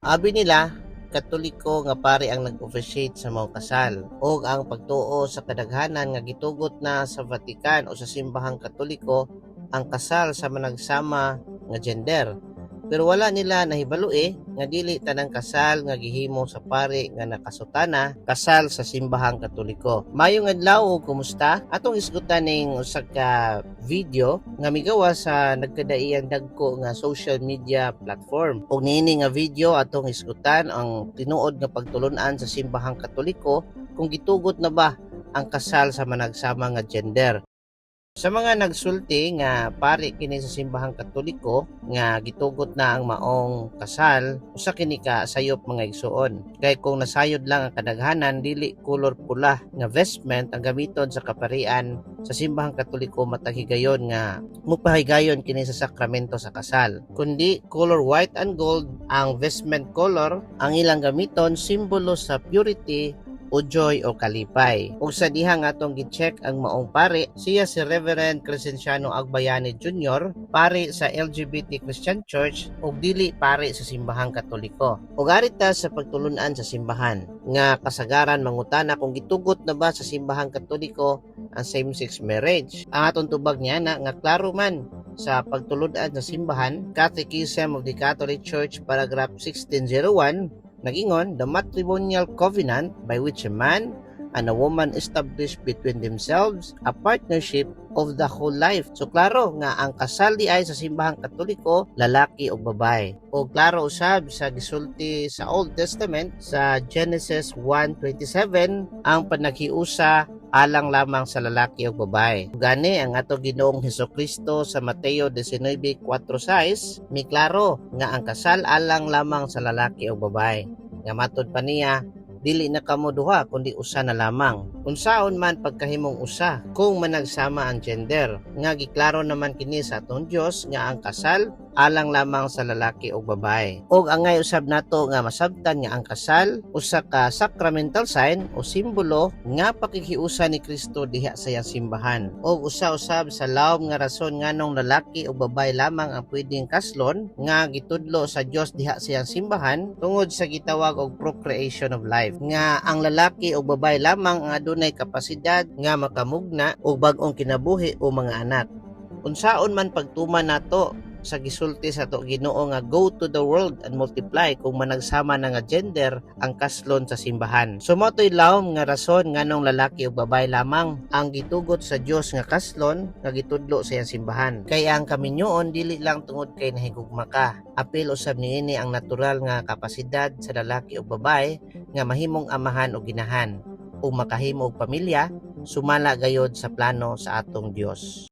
Abi nila, Katoliko nga pari ang nag-officiate sa mga kasal ug ang pagtuo sa kadaghanan nga gitugot na sa Vatican o sa simbahang Katoliko ang kasal sa managsama nga gender. Pero wala nila nahibalo nga dili tanang kasal nga gihimo sa pari nga nakasutana kasal sa simbahang Katoliko. Mayong adlaw, kumusta? Atong isgutan ning usa ka video nga migawa sa nagkadaiyang dagko nga social media platform. Ug niini nga video atong isgutan ang tinuod nga pagtulon-an sa simbahang Katoliko kung gitugot na ba ang kasal sa managsama nga gender. Sa mga nagsulti nga pari kini sa simbahang Katoliko nga gitugot na ang maong kasal, usa kini ka sayop mga igsuon. Kay kung nasayod lang ang kadaghanan, dili color pula nga vestment ang gamiton sa kaparian sa simbahang Katoliko matag higayon nga mupahigayon kini sa sakramento sa kasal. Kundi color white and gold ang vestment color ang ilang gamiton, simbolo sa purity o joy o kalipay. Ug sa diha nga atong gi-check ang maong pari, siya si Reverend Crescenciano Agbayani Jr., pari sa LGBT Christian Church ug dili pari sa simbahang Katoliko. Ug arita sa pagtulun-an sa simbahan nga kasagaran mangutana kung gitugot na ba sa simbahang Katoliko ang same-sex marriage. Ang atong tubag niya na nga klaro man sa pagtulun-an sa simbahan, Catechism of the Catholic Church paragraph 1601, nagingon, the matrimonial covenant by which a man and a woman establish between themselves a partnership of the whole life. So klaro nga ang kasal di ay sa simbahang Katoliko lalaki o babae. O klaro usab sa gisulti sa Old Testament sa Genesis 1:27 ang panaghiusa alang lamang sa lalaki o babae. Gani ang ato Ginoong Hesukristo sa Mateo 19:4-6 miklaro nga ang kasal alang lamang sa lalaki o babae. Nga matod pa niya, dili na kamo duha kundi usa na lamang. Unsaon man pagkahimong usa kung managsama ang gender. Nga giklaro naman kini sa atong Dios nga ang kasal alang lamang sa lalaki o babae. Og angay usab nato nga masabtan nga ang kasal usa ka sacramental sign o simbolo nga pakikiusa ni Kristo diha sa iyang simbahan. Og usa usab sa laom nga rason nganong lalaki o babae lamang ang pwedeng kaslon nga gitudlo sa Dios diha sa iyang simbahan tungod sa gitawag og procreation of life. Nga ang lalaki o babae lamang ang adunay kapasidad nga makamugna og bag-ong kinabuhi o mga anak. Unsaon man pagtuman nato sa gisulti sa to Ginoo nga go to the world and multiply kung managsama na nga gender ang kaslon sa simbahan. So motoy lawom nga rason nganong lalaki o babae lamang ang gitugot sa Dios nga kaslon nga gitudlo sa iyang simbahan. Kaya ang kaminyoon dili lang tungod kay nahigugma ka. Apil usab niini ang natural nga kapasidad sa lalaki o babae nga mahimong amahan o ginahan o makahimo og pamilya sumala gayod sa plano sa atong Dios.